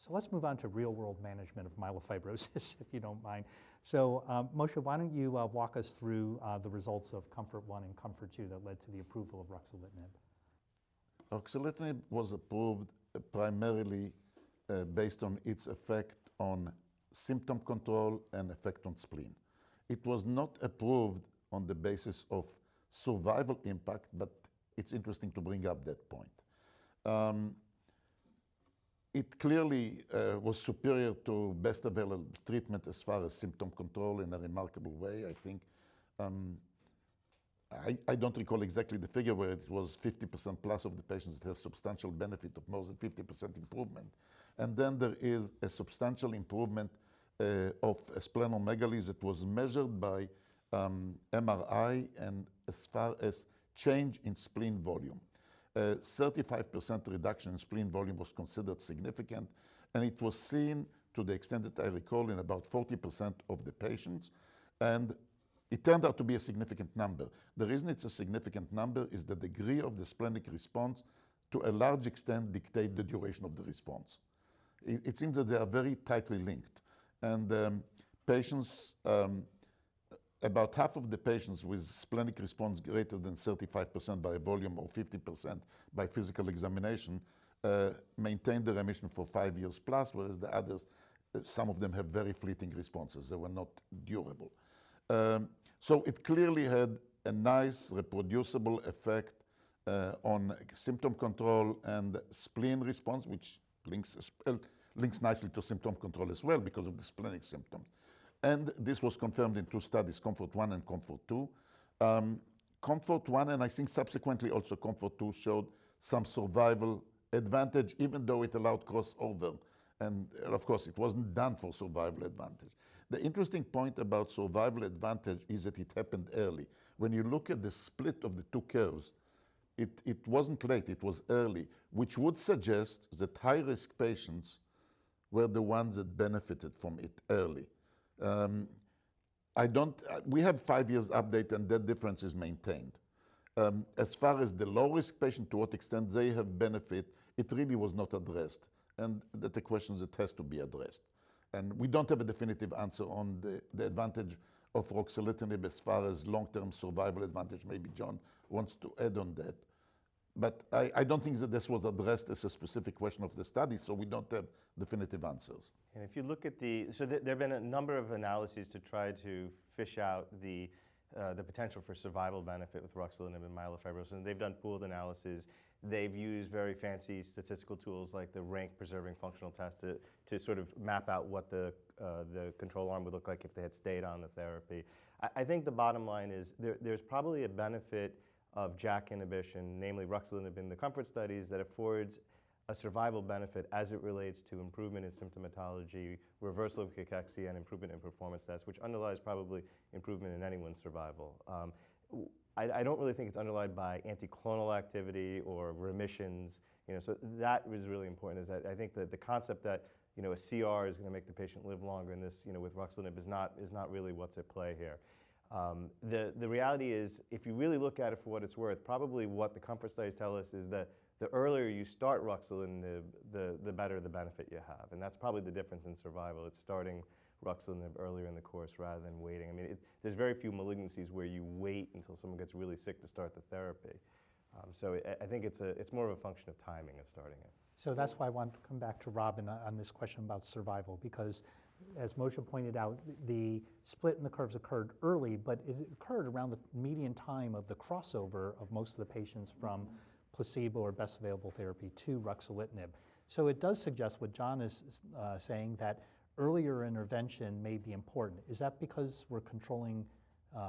So let's move on to real-world management of myelofibrosis, if you don't mind. So Moshe, why don't you walk us through the results of COMFORT-I and COMFORT-II that led to the approval of ruxolitinib? Ruxolitinib was approved primarily based on its effect on symptom control and effect on spleen. It was not approved on the basis of survival impact, but it's interesting to bring up that point. It clearly was superior to best available treatment as far as symptom control in a remarkable way. I think, I don't recall exactly the figure where it was 50% plus of the patients that have substantial benefit of more than 50% improvement. And then there is a substantial improvement of splenomegaly that was measured by MRI and as far as change in spleen volume. 35% reduction in spleen volume was considered significant, and it was seen, to the extent that I recall, in about 40% of the patients, and it turned out to be a significant number. The reason it's a significant number is the degree of the splenic response, to a large extent, dictate the duration of the response. It seems that they are very tightly linked, and patients, about half of the patients with splenic response greater than 35% by volume or 50% by physical examination maintained the remission for 5 years plus, whereas the others, some of them have very fleeting responses. They were not durable. So it clearly had a nice reproducible effect on symptom control and spleen response, which links nicely to symptom control as well because of the splenic symptoms. And this was confirmed in 2 studies, COMFORT-I and COMFORT-II. COMFORT-I and I think subsequently also COMFORT-II showed some survival advantage, even though it allowed crossover. And of course, it wasn't done for survival advantage. The interesting point about survival advantage is that it happened early. When you look at the split of the 2 curves, it wasn't late, it was early, which would suggest that high-risk patients were the ones that benefited from it early. We have 5 years update and that difference is maintained. As far as the low-risk patient, to what extent they have benefit, it really was not addressed. And that's a question that has to be addressed. And we don't have a definitive answer on the advantage of ruxolitinib as far as long-term survival advantage. Maybe John wants to add on that. But I don't think that this was addressed as a specific question of the study, so we don't have definitive answers. And if you look at so there have been a number of analyses to try to fish out the potential for survival benefit with ruxolitinib and myelofibrosis, and they've done pooled analyses. They've used very fancy statistical tools like the rank preserving functional test to sort of map out what the control arm would look like if they had stayed on the therapy. I think the bottom line is there's probably a benefit of JAK inhibition, namely ruxolitinib in the COMFORT studies, that affords a survival benefit as it relates to improvement in symptomatology, reversal of cachexia, and improvement in performance tests, which underlies probably improvement in anyone's survival. I don't really think it's underlined by anticlonal activity or remissions. So that was really important. Is that I think that the concept that a CR is going to make the patient live longer, and this with ruxolitinib is not really what's at play here. The reality is, if you really look at it for what it's worth, probably what the COMFORT studies tell us is that the earlier you start ruxolitinib, the better the benefit you have. And that's probably the difference in survival. It's starting ruxolitinib earlier in the course rather than waiting. I mean, there's very few malignancies where you wait until someone gets really sick to start the therapy. So I think it's more of a function of timing of starting it. So that's why I want to come back to Robin on this question about survival, because as Moshe pointed out, the split in the curves occurred early, but it occurred around the median time of the crossover of most of the patients from placebo or best available therapy to ruxolitinib. So it does suggest what John is saying, that earlier intervention may be important. Is that because we're controlling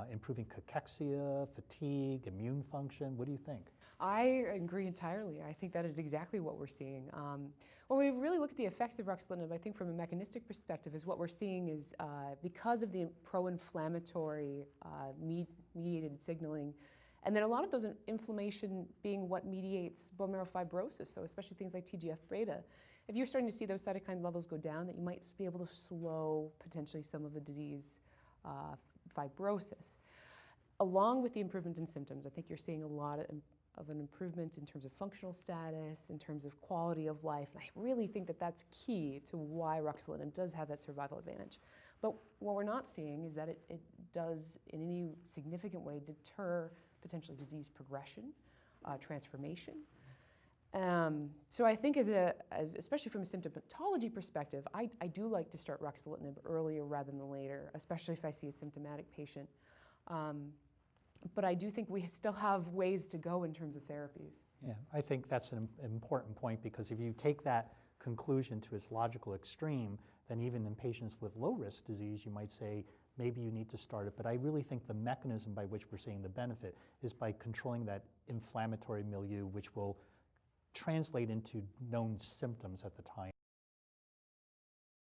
improving cachexia, fatigue, immune function? What do you think? I agree entirely. I think that is exactly what we're seeing. When we really look at the effects of ruxolitinib, I think from a mechanistic perspective is what we're seeing is because of the pro-inflammatory mediated signaling, and then a lot of those inflammation being what mediates bone marrow fibrosis, so especially things like TGF-beta. If you're starting to see those cytokine levels go down, that you might be able to slow potentially some of the disease fibrosis. along with the improvement in symptoms, I think you're seeing a lot of an improvement in terms of functional status, in terms of quality of life. And I really think that that's key to why ruxolitinib does have that survival advantage. But what we're not seeing is that it does in any significant way deter potentially disease progression, transformation. So I think especially from a symptomatology perspective, I do like to start ruxolitinib earlier rather than later, especially if I see a symptomatic patient. But I do think we still have ways to go in terms of therapies. Yeah, I think that's an important point, because if you take that conclusion to its logical extreme, then even in patients with low-risk disease, you might say maybe you need to start it. But I really think the mechanism by which we're seeing the benefit is by controlling that inflammatory milieu, which will translate into known symptoms at the time.